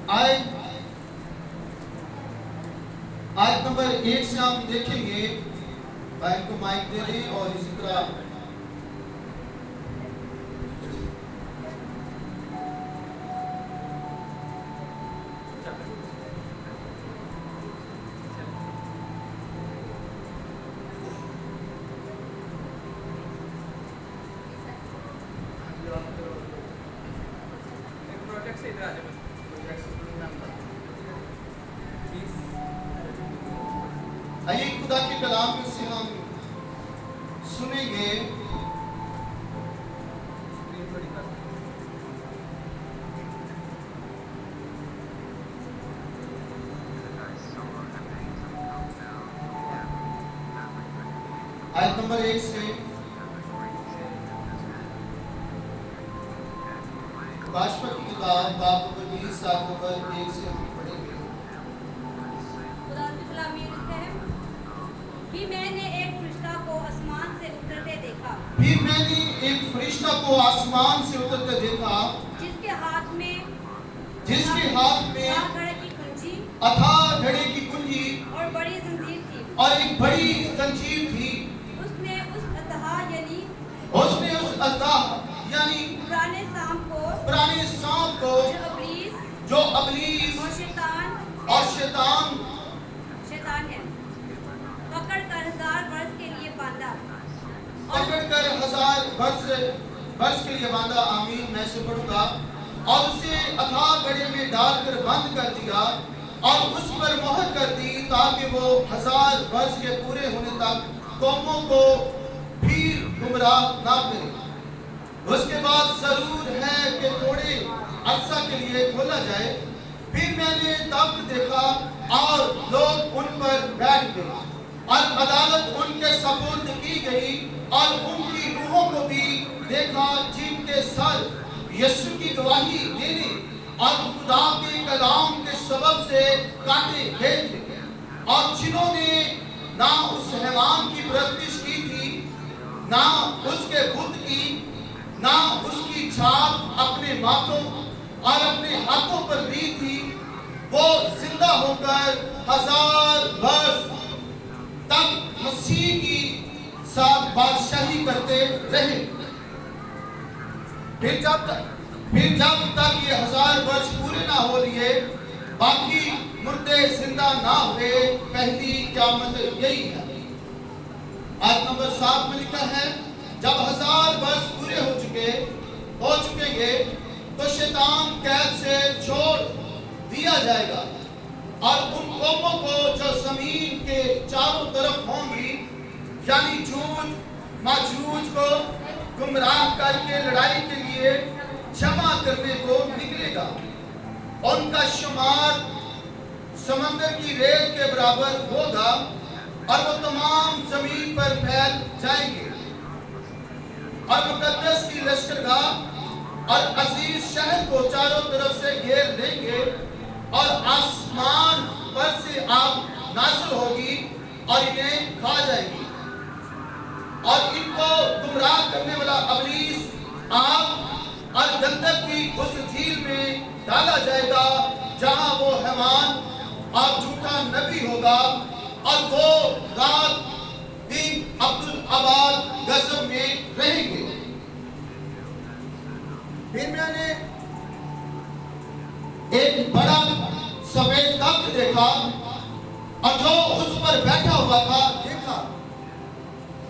آیت نمبر 1 سے ہم دیکھیں گے. بھائی کو مائک دے دیں اور اسی طرح آئیے خدا کے کلام میں سے ہم سنیں گے. آیت نمبر 1 سے کاشفہ کی کتاب باب نمبر 20 آیت نمبر 1 سے ہم پڑھیں گے. خدا کی کلام یہ لکھتا ہے کہ میں نے ایک فرشتہ کو آسمان سے اترتے دیکھا. پھر میں نے ایک فرشتہ کو آسمان سے اترتے دیکھا جس کے ہاتھ میں گھڑے کی کنجی اتھا گھڑے کی کنجی اور بڑی زنجیر تھی. اور ایک بڑی زنجیر تھی. اس نے اس اژدہا یعنی پرانے سانپ کو جو ابلیس اور شیطان ہے پکڑ کر 1000 برس کے لیے باندھا. آمین. میں سے پڑھوں گا. اور اسے اتھاہ گڑھے میں ڈال کر بند کر دیا اور اس پر مہر کر دی تاکہ وہ 1000 برس کے پورے ہونے تک قوموں کو پھر گمراہ نہ کرے. اس کے بعد ضرور ہے کہ تھوڑے عرصہ کے لیے کھولا جائے. پھر میں نے تب دیکھا اور لوگ ان پر بیٹھ گئے اور عدالت ان کے سپرد کی گئی اور ان کی روحوں کو بھی دیکھا جن کے سر یسوع کی گواہی دینے اور خدا کے کلام کے سبب سے کاٹے گئے تھے اور جنہوں نے نہ اس حیوان کی پرستش کی تھی نہ اس کے بت کی نہ اس کی چھاپ اپنے ماتھوں اور اپنے ہاتھوں پر لی تھی وہ زندہ ہو کر 1000 برس تک مسیح کی ساتھ بادشاہی کرتے رہے. پھر جب تک یہ 1000 برس پورے نہ ہو لیے باقی مردے زندہ نہ ہوئے. پہلی قیامت یہی ہے. آیت نمبر 7 میں لکھا ہے جب 1000 برس پورے ہو چکیں گے تو شیطان قید سے چھوڑ دیا جائے گا اور ان قوموں کو جو زمین کے چاروں طرف ہوں گی یعنی جوج ماجوج کو گمراہ کر کے لڑائی کے لیے جمع کرنے کو نکلے گا. ان کا شمار سمندر کی ریت کے برابر ہوگا اور وہ تمام زمین پر پھیل جائیں گے اور مقدس کی لشکرگاہ اور عزیز شہر کو چاروں طرف سے گھیر لیں گے اور آسمان پر سے آگ نازل ہوگی اور انہیں کھا جائے گی اور ان کو گمراہ کرنے والا ابلیس آگ اور گندک کی اس جھیل میں ڈالا جائے گا جہاں وہ حیوان اور جھوٹا نبی ہوگا اور وہ رات دن عبدالآباد غضب میں رہیں گے. پھر میں نے ایک بڑا سفید تخت دیکھا اور جو اس پر بیٹھا ہوا تھا دیکھا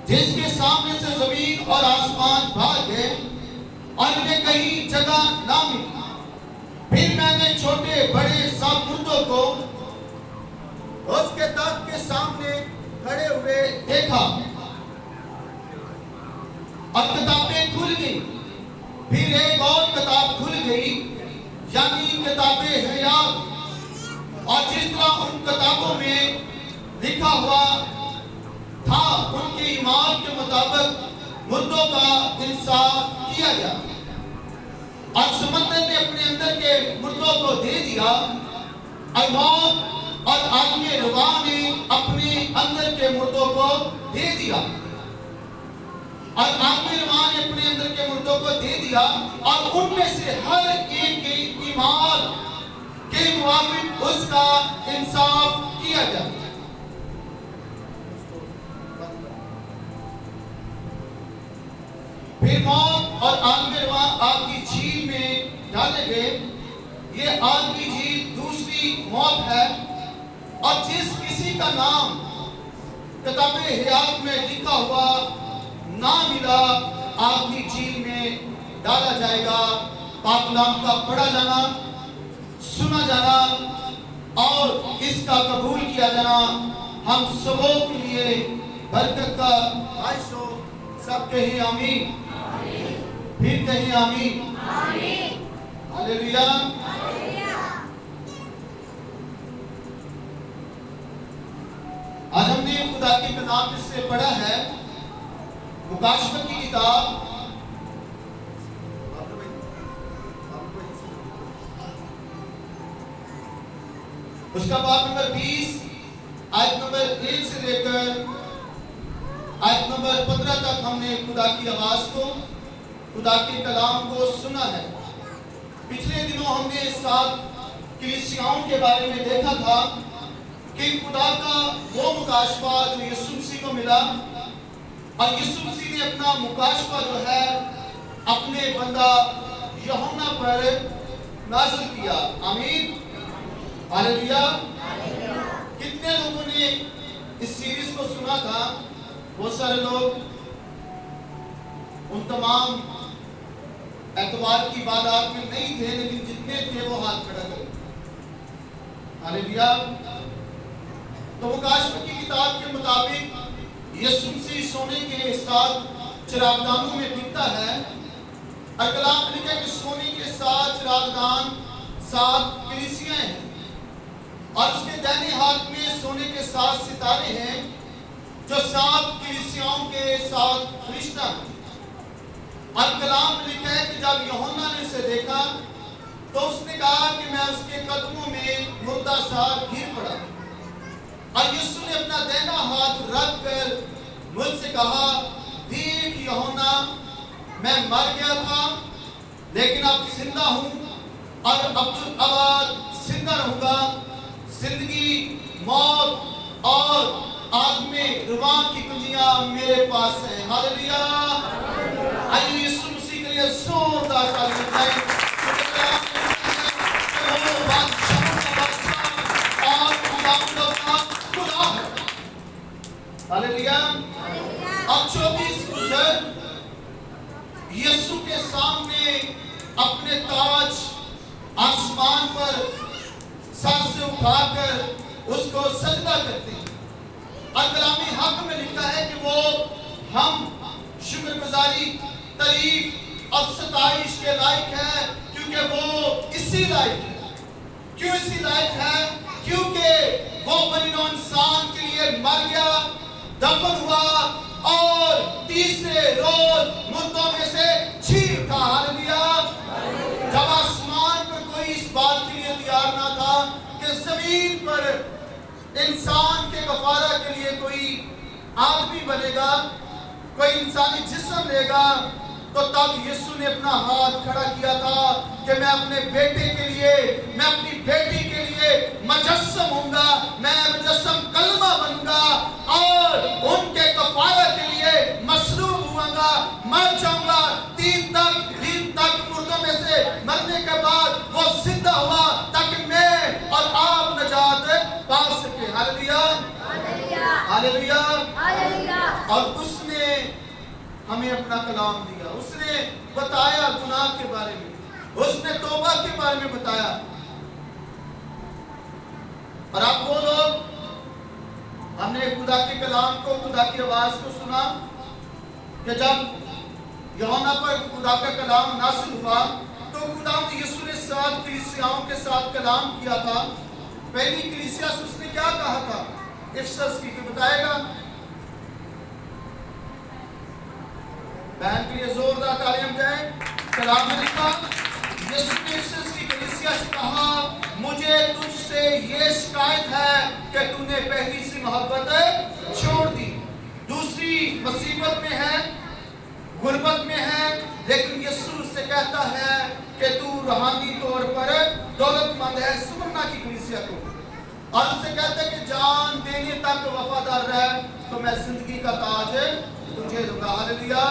جس کے سامنے سے زمین اور آسمان بھاگ گئے اور انہیں کہیں جگہ نہ ملی. پھر میں نے چھوٹے بڑے سب مردوں کو اس کے تخت کے سامنے کھڑے ہوئے دیکھا اور کتابیں کھل گئی. پھر ایک اور کتاب کھل گئی یعنی کتاب حیات اور جس طرح ان کتابوں میں لکھا ہوا تھا ان کے ایمان کے مطابق مردوں کا انصاف کیا گیا اور سمندر نے اپنے اندر کے مردوں کو دے دیا اور موت اور عالم روا نے اپنے اندر کے مردوں کو دے دیا اور عالم روا نے اپنے اندر کے مردوں کو دے دیا اور ان میں سے ہر ایک کے ایمان اس کا انصاف کیا جائے۔ پھر موت اور آگ میں رواں آگ کی جھیل میں ڈالے گئے۔ یہ آگ کی جھیل دوسری موت ہے، اور جس کسی کا نام کتاب حیات میں لکھا ہوا نہ ملا، آگ کی جھیل میں ڈالا جائے گا۔ پاک کلام کا پڑھا جانا، سنا جانا اور اس کا قبول کیا جانا ہم سبوں کے لیے برکت کا باعث ہو۔ سب کہیں آمین، پھر کہیں آمین، ہاللیلویا۔ آج ہم نے خدا کی کلام میں سے پڑھا ہے مکاشفت کی کتاب، اس کا باب نمبر 20 آیت نمبر 1 سے لے کر آیت نمبر 15 تک ہم نے خدا کی آواز کو، خدا کے کلام کو سنا ہے۔ پچھلے دنوں ہم نے 7 کلیسیاؤں کے بارے میں دیکھا تھا کہ خدا کا وہ مکاشفہ جو یسوع مسیح کو ملا، اور یسوع مسیح نے اپنا مکاشفہ جو ہے اپنے بندہ یوحنا پر نازل کیا۔ آمین، ہاللیلویا۔ کتنے لوگوں نے اس سیریز کو سنا تھا؟ بہت سارے لوگ ان تمام اتوار کی عبادات میں نہیں تھے، لیکن جتنے تھے وہ ہاتھ کھڑا کریں۔ ہاللیلویا۔ تو مکاشفت کی کتاب کے مطابق یسوع مسیح سونے کے 7 چراغدانوں میں دکھتا ہے، اور کلام میں لکھا ہے کہ سونے کے 7 چراغدان 7 کلیسیاں ہیں، اور اس کے دائیں ہاتھ میں سونے کے 7 ستارے ہیں جو 7 کلیسیاؤں کے 7 فرشتہ ہیں۔ اور کلام میں لکھا ہے کہ جب یوحنا نے اسے دیکھا تو اس نے کہا کہ میں اس کے قدموں میں مردہ سا گر پڑا، اور یسوع نے اپنا دائنا ہاتھ رکھ کر مجھ سے کہا، دیکھ یوحنا، میں مر گیا تھا لیکن اب زندہ ہوں، اور ابد زندہ رہوں گا۔ زندگی، موت اور آگ میں رواں کی کنجیاں میرے پاس ہیں۔ ہاللیلویا۔ آئیے یسوع مسیح کے لیے زوردار تالیاں بجائیں۔ ہاللیلویا۔ اب 24 بزرگ یسوع کے سامنے اپنے تاج آسمان پر سر سے اٹھا کر اس کو سجدہ کرتے ہیں، اور کلام حق میں لکھا ہے کہ وہ ہم شکر گزاری، تعریف اور ستائش کے لائق ہے، کیونکہ وہ اسی لائق ہے۔ کیوں اسی لائق ہے؟ کیونکہ وہ بنی نوع انسان کے لیے مر گیا، دفن ہوا، اور تیسرے روز مردوں میں سے جی اٹھا۔ ہاللیلویا۔ جب آسمان پر کوئی اس بات کے لیے تیار نہ تھا کہ زمین پر انسان کے کفارہ کے لیے کوئی آدمی بنے گا، کوئی انسانی جسم لے گا، تو تب یسوع نے اپنا ہاتھ کھڑا کیا تھا کہ میں اپنے بیٹے کے لیے، میں اپنی بیٹی کے لیے مجسم ہوں گا، میں مجسم کلمہ بنوں گا، اور ان کے کفارہ کے لیے مصلوب ہوں گا، مر جاؤں گا۔ 3 دن تک مردوں میں سے مرنے کے بعد وہ زندہ ہوا تاکہ میں اور آپ نجات پا سکے۔ ہاللیلویا، ہاللیلویا۔ اور اس نے ہمیں اپنا کلام دیا، اس نے بتایا گناہ کے بارے میں، اس نے توبہ کے بارے میں بتایا۔ اور آپ وہ لوگ، ہم نے خدا کے کلام کو، خدا کی آواز کو سنا کہ جب یوحنا پر خدا کا کلام نازل ہوا تو خدا نے یسوع نے 7 کلیسیاؤں کے ساتھ کلام کیا تھا۔ پہلی کلیسیا سے اس نے کیا کہا تھا؟ افسس کی، کہ بتائے گا؟ بہن کے لیے زوردار تالیاں بجائیں۔ کلام میں لکھا، یسوع نے افسس کی کلیسیا سے کہا، مجھے تجھ سے یہ شکایت ہے کہ تو نے پہلی سی محبت چھوڑ دی۔ دوسری مصیبت میں ہے، غربت میں ہے، لیکن یسوع سے کہتا ہے کہ تو روحانی طور پر دولت مند ہے، سمرنا کی کلیسیا کو، اور اس سے کہتا ہے کہ جان دینے تک وفادار رہ تو میں زندگی کا تاج تجھے دوں گا۔ ہاللیلویا۔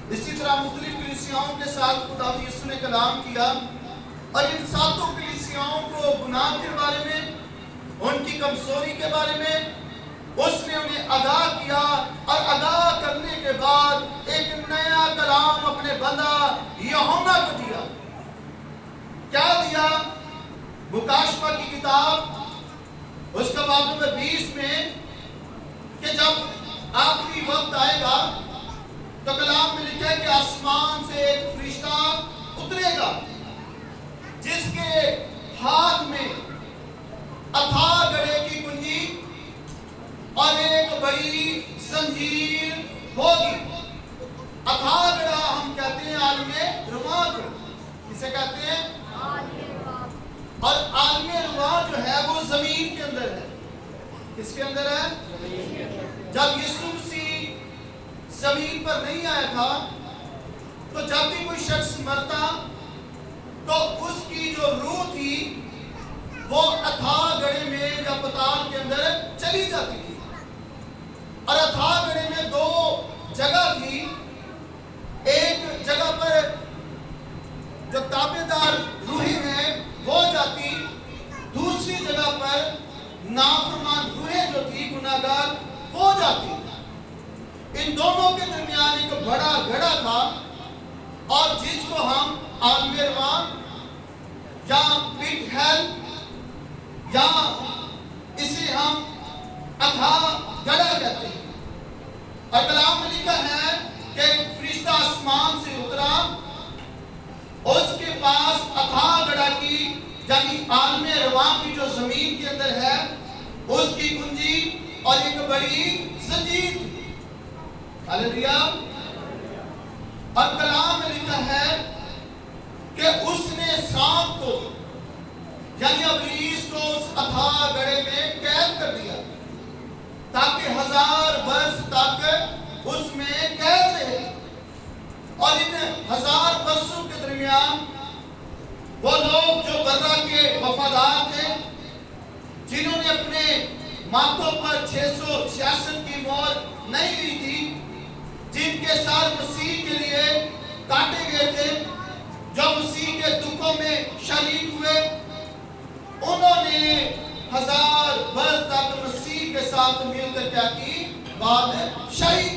اسی طرح مختلف کلیسیاؤں کے ساتھ خدا یسوع نے کلام کیا، اور ان ساتوں کلیسیاؤں کو گناہ کے بارے میں، ان کی کمزوری کے بارے میں اس نے انہیں آگاہ کیا، اور آگاہ کرنے کے بعد ایک نیا کلام اپنے بندہ یوحنا کو دیا۔ کیا دیا؟ مکاشفہ کی کتاب اس کا باب نمبر 20 میں کہ جب آخری وقت آئے گا تو کلام میں لکھا ہے کہ آسمان سے ایک فرشتہ اترے گا جس کے ہاتھ میں اتھا گڑھے کی کنجی اور ایک بڑی زنجیر ہوگی۔ اتھا گڑھا ہم کہتے ہیں عالم رواں کو، اسے کہتے ہیں، اور عالم رواں جو ہے وہ زمین کے اندر ہے۔ کس کے اندر ہے؟ جب یسوع مسیح زمین پر نہیں آیا تھا تو جب بھی کوئی شخص مرتا تو اس کی جو روح تھی وہ اتھا گڑھے میں یا پتال کے اندر چلی جاتی تھی، اور اتھا گڑھے میں دو جگہ تھی۔ ایک جگہ پر جو تابعدار روحیں ہیں وہ جاتی، دوسری جگہ پر نافرمان روحیں جو تھی گناہگار وہ جاتی۔ ان دونوں کے درمیان ایک بڑا گڑھا تھا، اور جس کو ہم عالم رواں یا پٹ ہیل یا اسے ہم اتھا گڑھا کہتے ہیں۔ اور کلام میں لکھا ہے کہ ایک فرشتہ آسمان سے اترا، اس کے پاس اتھا گڑھا کی یعنی عالم رواں کی جو زمین کے اندر ہے اس کی کنجی اور ایک بڑی زنجیر تھی۔ ہاللیلویا۔ اور کلام میں لکھا ہے کہ اس نے سانپ کو یعنی ابلیس کو اس اتھا گڑھے میں قید کر دیا تاکہ 1000 برس تک اس میں قید رہے، اور ان 1000 برسوں کے درمیان وہ لوگ جو برہ کے وفادار تھے، جنہوں نے اپنے ماتھوں پر 666 کی مہر نہیں لی تھی، جن کے ساتھ مسیح کے لیے کاٹے گئے تھے، جو مسیح کے دکھوں میں شریک ہوئے، انہوں نے 1000 برس تک مسیح کے ساتھ مل کر کیا کی؟ بات شہید